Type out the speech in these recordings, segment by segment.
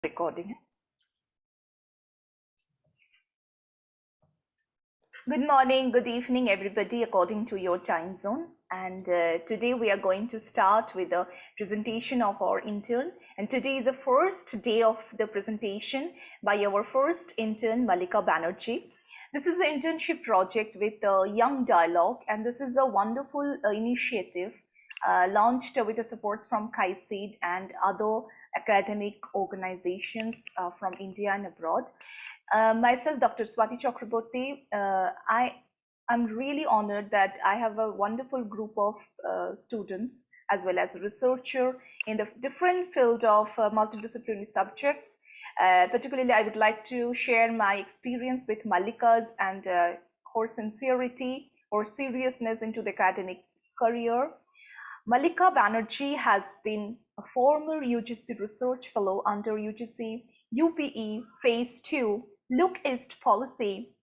Recording. Good morning, good evening, everybody, according to your time zone. And today we are going to start with the presentation of our intern. And today is the first day of the presentation by our first intern, Malika Banerjee. This is an internship project with Young Dialogue, and this is a wonderful initiative launched with the support from KaiSeed and other academic organizations from India and abroad. Myself, Dr. Swati Chakraborty, I'm really honored that I have a wonderful group of students as well as a researcher in the different field of multidisciplinary subjects. Particularly, I would like to share my experience with Malika's and her sincerity or seriousness into the academic career. Malika Banerjee has been a former UGC Research Fellow under UGC UPE Phase 2 Look East Policy,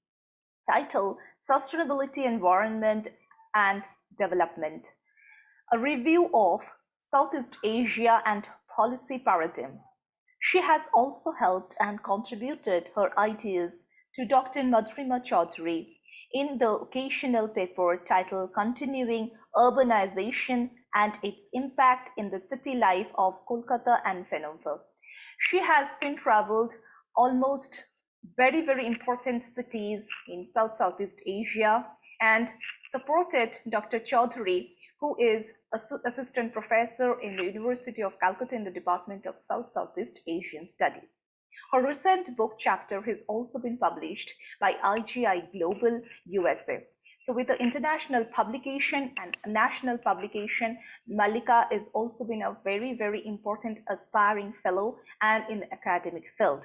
title Sustainability, Environment and Development, a review of Southeast Asia and policy paradigm. She has also helped and contributed her ideas to Dr. Madhurima Chaudhary in the occasional paper titled Continuing Urbanization and its Impact in the City Life of Kolkata and Phnom. She has been traveled almost very important cities in Southeast Asia and supported Dr. Chaudhary, who is assistant professor in the University of Calcutta in the Department of Southeast Asian Studies. Her recent book chapter has also been published by IGI Global USA. So with the international publication and national publication, Malika has also been a very important aspiring fellow and in the academic field.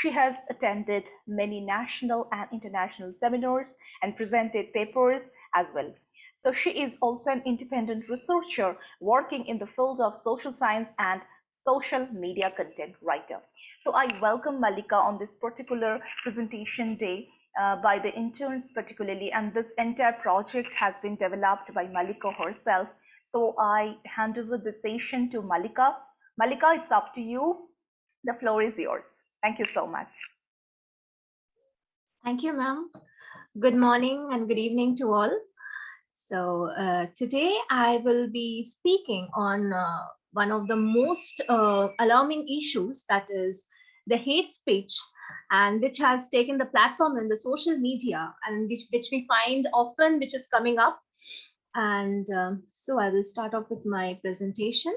She has attended many national and international seminars and presented papers as well. So she is also an independent researcher working in the field of social science and social media content writer. So I welcome Malika on this particular presentation day by the interns particularly, and this entire project has been developed by Malika herself. So I hand over the session to Malika. Malika, it's up to you. The floor is yours. Thank you so much. Thank you, ma'am. Good morning and good evening to all. So today I will be speaking on one of the most alarming issues, that is the hate speech, and which has taken the platform in the social media, and which we find often, which is coming up. And so I will start off with my presentation.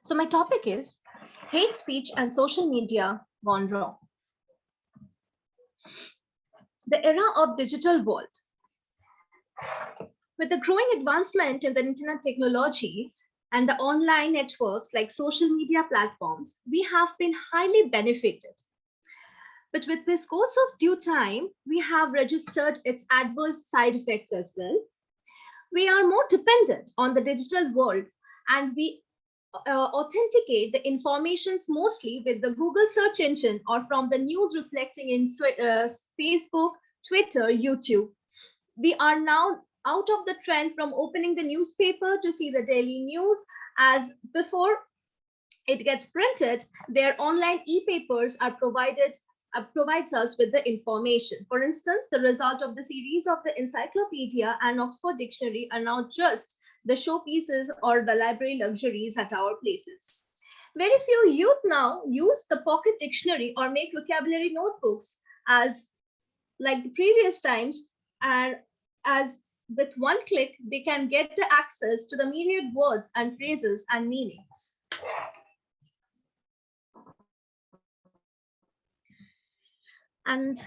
So my topic is hate speech and social media gone wrong. The era of digital world. With the growing advancement in the internet technologies and the online networks like social media platforms, we have been highly benefited. But with this course of due time, we have registered its adverse side effects as well. We are more dependent on the digital world, and we authenticate the informations mostly with the Google search engine or from the news reflecting in Facebook, Twitter, YouTube. We are now out of the trend from opening the newspaper to see the daily news, as before it gets printed, their online e-papers are provides us with the information. For instance, the result of the series of the encyclopedia and Oxford Dictionary are now just the showpieces or the library luxuries at our places. Very few youth now use the pocket dictionary or make vocabulary notebooks as like the previous times, and as with one click, they can get the access to the myriad words and phrases and meanings. And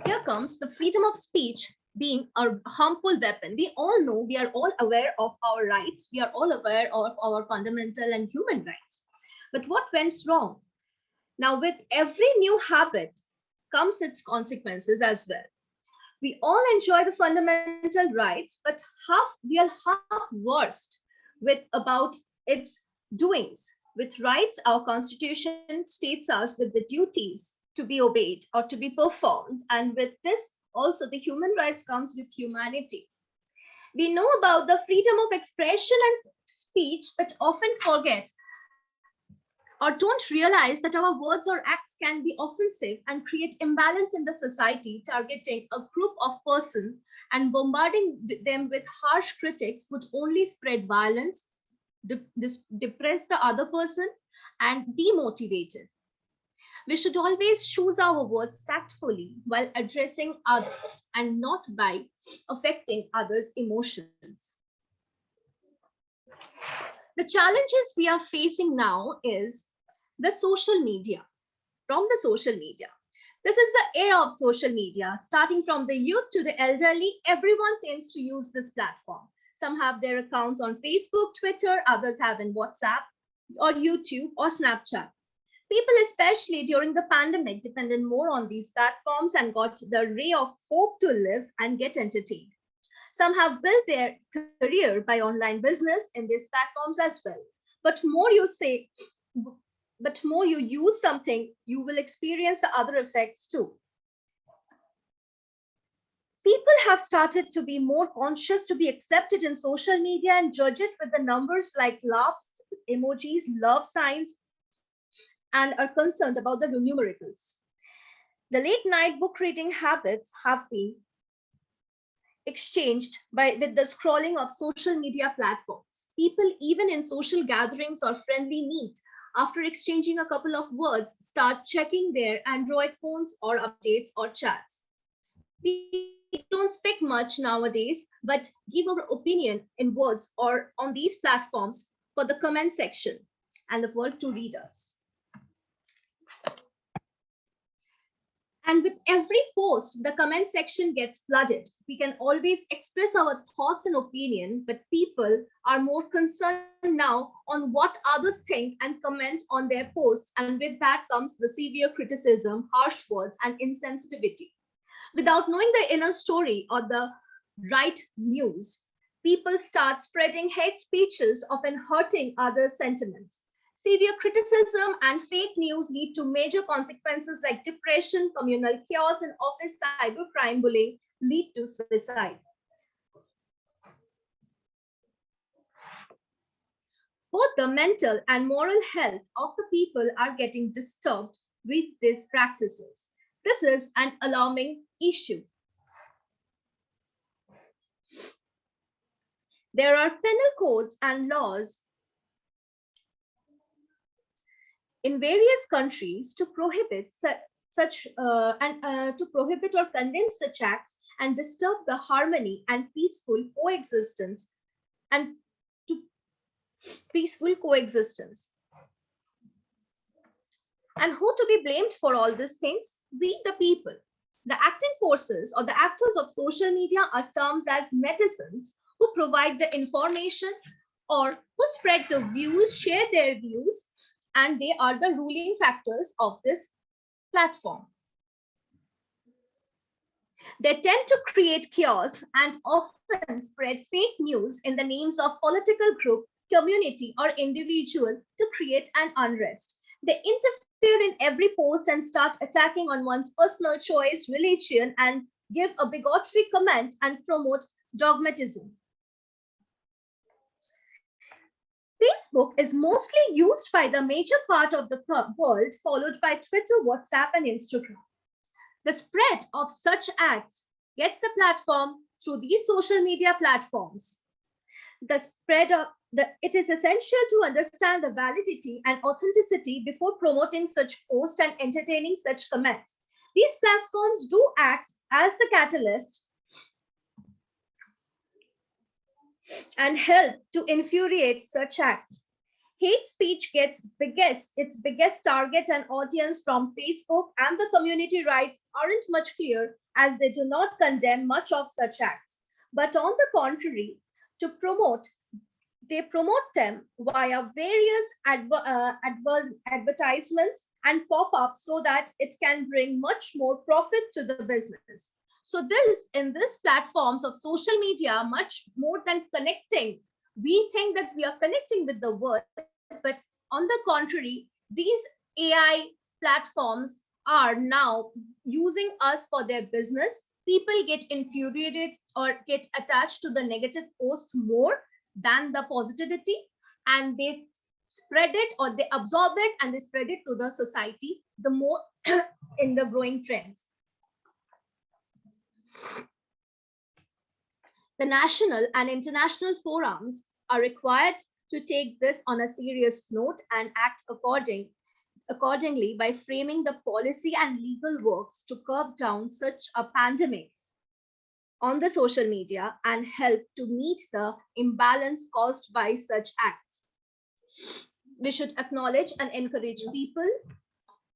here comes the freedom of speech being a harmful weapon. We all know, we are all aware of our rights. We are all aware of our fundamental and human rights. But what went wrong? Now, with every new habit comes its consequences as well. We all enjoy the fundamental rights, but we are half versed with about its doings. With rights, our constitution states us with the duties to be obeyed or to be performed. And with this, also the human rights comes with humanity. We know about the freedom of expression and speech, but often forget or don't realize that our words or acts can be offensive and create imbalance in the society. Targeting a group of persons and bombarding them with harsh critics would only spread violence, depress the other person, and demotivate it. We should always choose our words tactfully while addressing others and not by affecting others' emotions. The challenges we are facing now is the social media. From the social media. This is the era of social media. Starting from the youth to the elderly, everyone tends to use this platform. Some have their accounts on Facebook, Twitter, others have in WhatsApp or YouTube or Snapchat. People, especially during the pandemic, depended more on these platforms and got the ray of hope to live and get entertained. Some have built their career by online business in these platforms as well. But more you say, but more you use something, you will experience the other effects too. People have started to be more conscious to be accepted in social media and judge it with the numbers like laughs, emojis, love signs, and are concerned about the numericals. The late night book reading habits have been exchanged with the scrolling of social media platforms. People, even in social gatherings or friendly meet, after exchanging a couple of words, start checking their Android phones or updates or chats. We don't speak much nowadays, but give our opinion in words or on these platforms for the comment section and the world to read us. And with every post, the comment section gets flooded. We can always express our thoughts and opinion, but people are more concerned now on what others think and comment on their posts. And with that comes the severe criticism, harsh words, and insensitivity. Without knowing the inner story or the right news, people start spreading hate speeches, often hurting others' sentiments. Severe criticism and fake news lead to major consequences like depression, communal chaos, and office cybercrime bullying lead to suicide. Both the mental and moral health of the people are getting disturbed with these practices. This is an alarming issue. There are penal codes and laws in various countries to prohibit to prohibit or condemn such acts and disturb the harmony and peaceful coexistence and to peaceful coexistence. And who to be blamed for all these things? We, the people. The acting forces or the actors of social media are termed as netizens who provide the information or who spread the views, share their views, and they are the ruling factors of this platform. They tend to create chaos and often spread fake news in the names of political group, community, or individual to create an unrest. They interfere in every post and start attacking on one's personal choice, religion, and give a bigotry comment and promote dogmatism. Facebook is mostly used by the major part of the world, followed by Twitter, WhatsApp, and Instagram. The spread of such acts gets the platform through these social media platforms. It is essential to understand the validity and authenticity before promoting such posts and entertaining such comments. These platforms do act as the catalyst and help to infuriate such acts. Hate speech gets its biggest target and audience from Facebook, and the community rights aren't much clear as they do not condemn much of such acts. But on the contrary, they promote them via various advertisements and pop-ups so that it can bring much more profit to the business. So in this platforms of social media, much more than connecting, we think that we are connecting with the world, but On the contrary, these AI platforms are now using us for their business. People get infuriated or get attached to the negative post more than the positivity, and they spread it or they absorb it and they spread it to the society the more in the growing trends. The national and international forums are required to take this on a serious note and act accordingly by framing the policy and legal works to curb down such a pandemic on the social media and help to meet the imbalance caused by such acts. We should acknowledge and encourage people.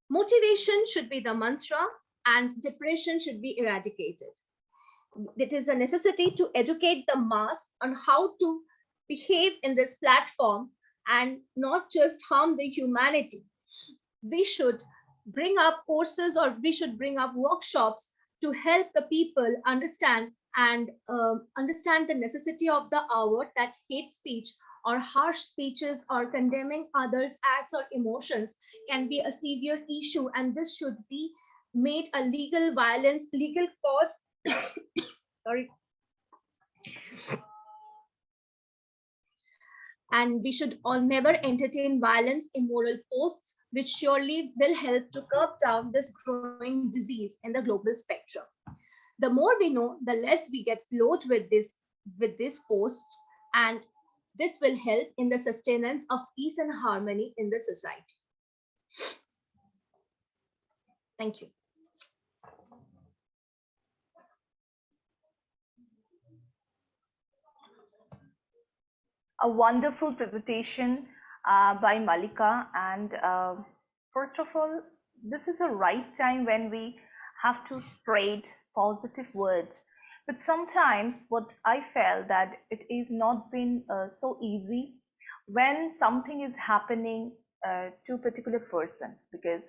Motivation should be the mantra, and depression should be eradicated. It is a necessity to educate the mass on how to behave in this platform and not just harm the humanity. We should bring up courses or we should bring up workshops to help the people understand and understand the necessity of the hour, that hate speech or harsh speeches or condemning others' acts or emotions can be a severe issue, and this should be made a legal violence, legal cause. Sorry. And we should all never entertain violence, immoral posts, which surely will help to curb down this growing disease in the global spectrum. The more we know, the less we get flowed with these posts, and this will help in the sustenance of peace and harmony in the society. Thank you. A wonderful presentation by Malika. And first of all, this is a right time when we have to spread positive words. But sometimes what I felt that it is not been so easy when something is happening to a particular person, because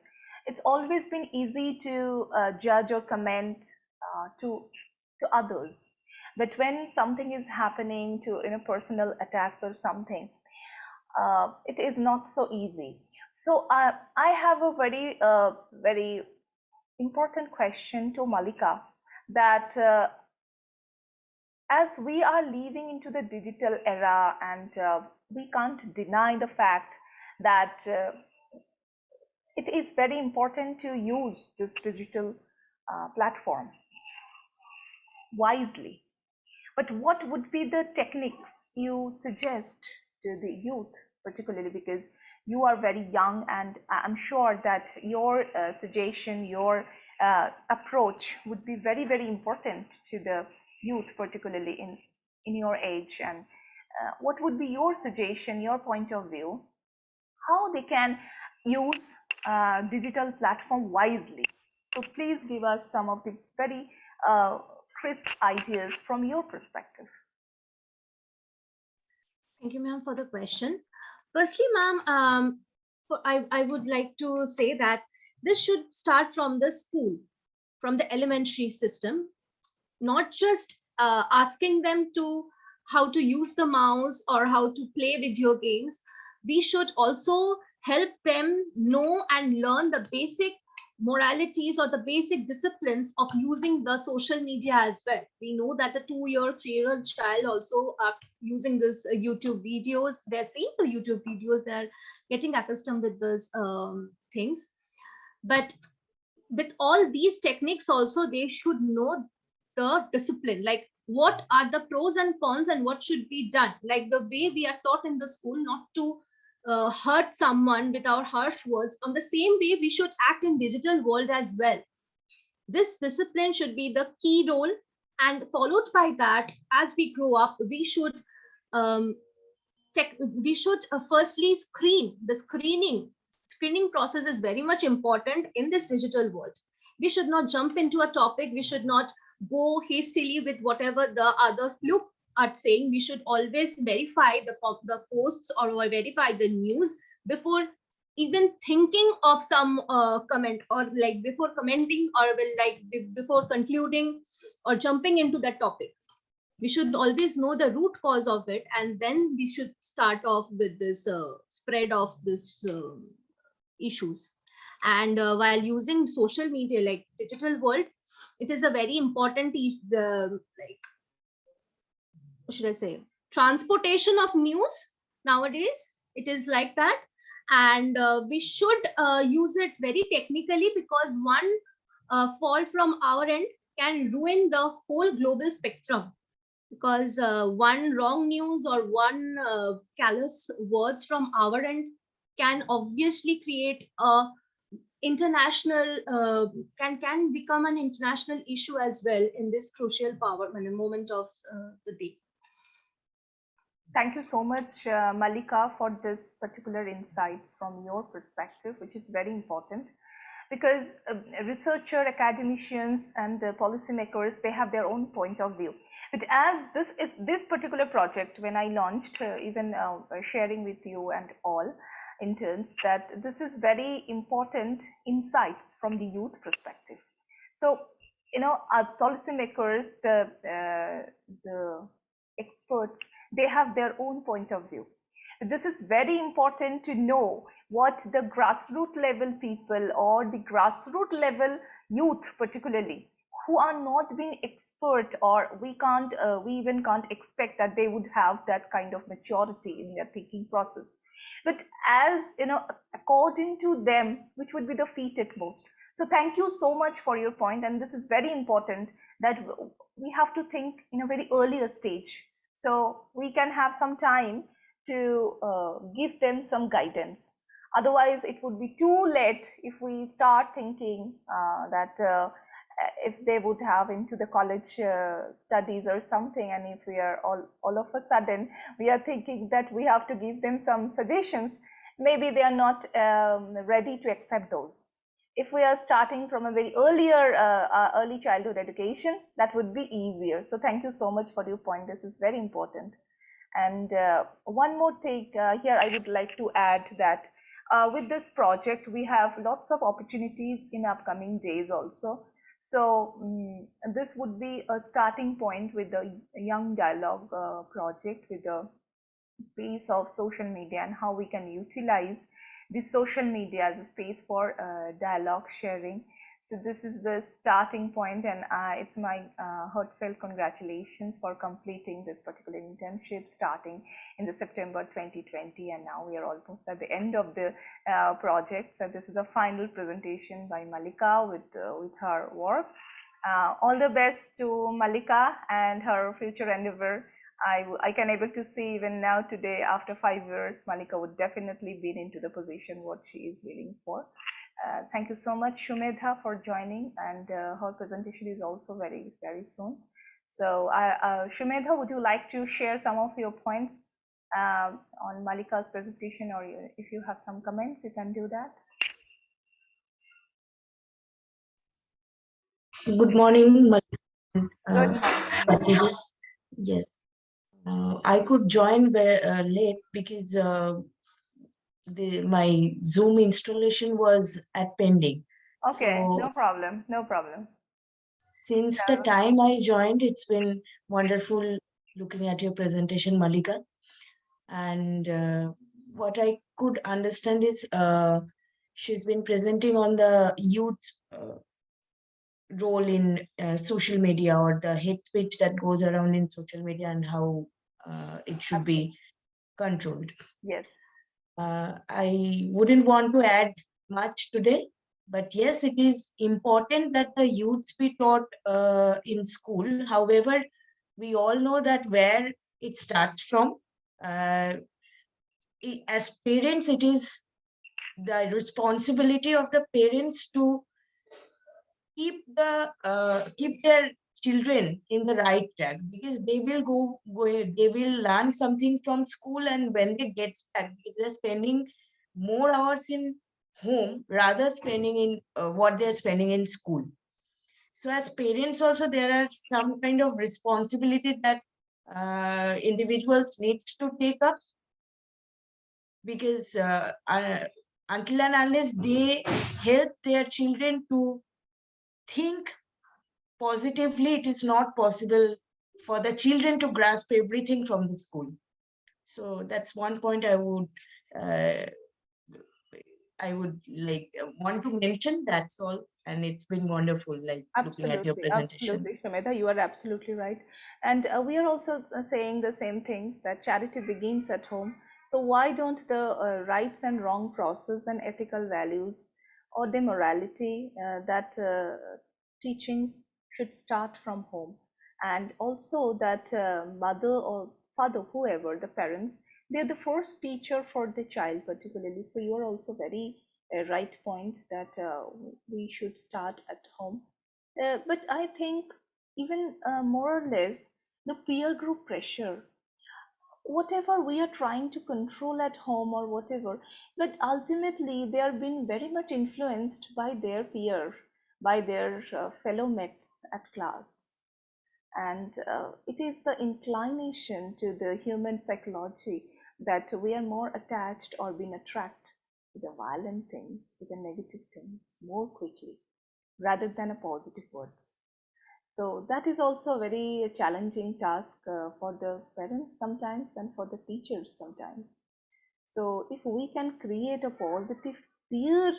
it's always been easy to judge or comment to others, but when something is happening to personal attacks or something, it is not so easy. So I have a very important question to Malika, that as we are living into the digital era, and we can't deny the fact that it is very important to use this digital platform wisely. But what would be the techniques you suggest to the youth, particularly because you are very young, and I'm sure that your suggestion, your approach would be very important to the youth, particularly in your age. And what would be your suggestion, your point of view, how they can use digital platform wisely? So please give us some of the very crisp ideas from your perspective. Thank you, ma'am, for the question. Firstly, ma'am, I would like to say that this should start from the school, from the elementary system, not just asking them to how to use the mouse or how to play video games. We should also help them know and learn the basic moralities or the basic disciplines of using the social media as well. We know that a 2-year, 3-year child also are using this YouTube videos. They're seeing the YouTube videos. They're getting accustomed with those things. But with all these techniques also, they should know the discipline, like what are the pros and cons and what should be done. Like the way we are taught in the school not to hurt someone with our harsh words, on the same way we should act in digital world as well. This discipline should be the key role, and followed by that, as we grow up, we should firstly screen. The screening process is very much important in this digital world. We should not jump into a topic. We should not go hastily with whatever the other fluke are saying. We should always verify the posts or verify the news before even thinking of some comment, or like before commenting, or before concluding or jumping into that topic. We should always know the root cause of it, and then we should start off with this spread of this issues. And while using social media, like digital world, it is a very important like, what should I say, transportation of news nowadays. It is like that. And we should use it very technically, because one fault from our end can ruin the whole global spectrum. Because one wrong news or one callous words from our end can obviously create a international can become an international issue as well in this crucial power moment of the day. Thank you so much, Malika, for this particular insights from your perspective, which is very important because researcher, academicians, and the policymakers, they have their own point of view. But as this particular project, when I launched, even sharing with you and all interns, that this is very important insights from the youth perspective. So, our policymakers, the experts, they have their own point of view. This is very important to know what the grassroots level people or the grassroots level youth particularly, who are not being expert, or we even can't expect that they would have that kind of maturity in their thinking process. But as according to them, which would be the feat at most. So thank you so much for your point, and this is very important that we have to think in a very earlier stage, so we can have some time to give them some guidance. Otherwise, it would be too late if we start thinking that if they would have into the college studies or something, and if we are all of a sudden we are thinking that we have to give them some suggestions, maybe they are not ready to accept those. If we are starting from a very early childhood education, that would be easier. So thank you so much for your point. This is very important. And one more thing here I would like to add that with this project, we have lots of opportunities in upcoming days also. So this would be a starting point with the Young Dialogue project, with the space of social media and how we can utilize the social media as a space for dialogue sharing. So this is the starting point, and it's my heartfelt congratulations for completing this particular internship starting in the September 2020, and now we are almost at the end of the project. So this is a final presentation by Malika with her work. All the best to Malika and her future endeavor. I can able to see even now today, after 5 years, Malika would definitely be into the position what she is waiting for. Thank you so much, Shumedha, for joining, and her presentation is also very, very soon. So, Shumedha, would you like to share some of your points on Malika's presentation, or if you have some comments, you can do that. Good morning, Good morning. Yes, I could join late because my Zoom installation was at pending. Okay, So no problem, no problem. since the time I joined, it's been wonderful looking at your presentation, Malika. And what I could understand is she's been presenting on the youth role in social media, or the hate speech that goes around in social media, and how it should be controlled. Yes. I wouldn't want to add much today, but yes, it is important that the youths be taught in school. However, we all know that where it starts from. As parents, it is the responsibility of the parents to keep their children in the right track, because they will they will learn something from school, and when they get back, because they're spending more hours in home rather spending in what they're spending in school. So as parents also, there are some kind of responsibility that individuals needs to take up, because until and unless they help their children to think positively, it is not possible for the children to grasp everything from the school. So that's one point uh, I would like want to mention. That's all, and it's been wonderful, like looking at your Absolutely, presentation. absolutely, Shamedha, you are absolutely right. And we are also saying the same thing, that charity begins at home. So why don't the rights and wrong process and ethical values or the morality that teachings should start from home? And also that mother or father, whoever, the parents, they're the first teacher for the child particularly. So you are also very right point that we should start at home, but I think even more or less the peer group pressure, whatever we are trying to control at home or whatever, but ultimately they are being very much influenced by their peer, by their fellow mates at class. And it is the inclination to the human psychology that we are more attached or being attracted to the violent things, to the negative things more quickly rather than a positive words. So that is also a very challenging task for the parents sometimes and for the teachers sometimes. So if we can create a positive peer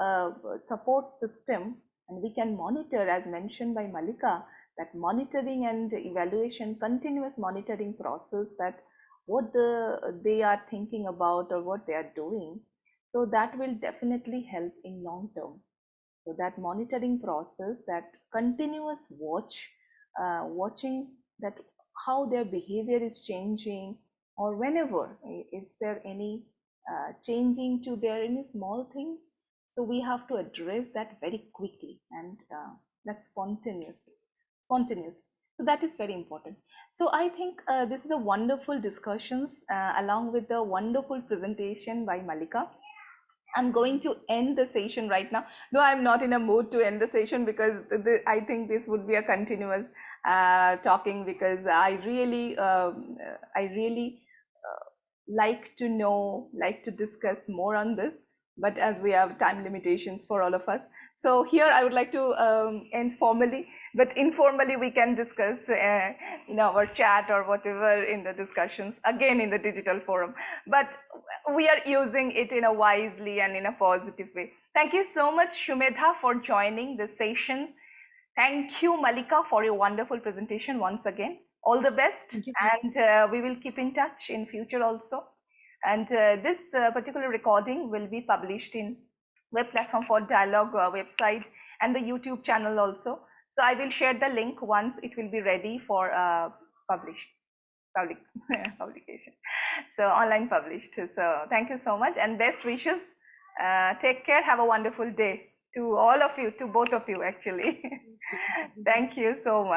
uh, support system, and we can monitor, as mentioned by Malika, that monitoring and evaluation, continuous monitoring process, that what they are thinking about or what they are doing, so that will definitely help in long term. So that monitoring process, that continuous watching that how their behavior is changing, or whenever is there any changing to their any small things. So we have to address that very quickly, and that's spontaneous. So that is very important. So I think this is a wonderful discussions along with the wonderful presentation by Malika. I'm going to end the session right now, though I'm not in a mood to end the session, because I think this would be a continuous talking, because I really like to know, like to discuss more on this, but as we have time limitations for all of us. So here I would like to end formally, but informally we can discuss in our chat or whatever in the discussions, again in the digital forum. But we are using it in a wisely and in a positive way. Thank you so much, Shumedha, for joining this session. Thank you, Malika, for your wonderful presentation once again. All the best, Thank you. and we will keep in touch in future also. And this particular recording will be published in web platform for dialogue website and the YouTube channel also. So I will share the link once it will be ready for public publication. So online published. So thank you so much, and best wishes. Take care. Have a wonderful day to all of you, to both of you actually. Thank you so much.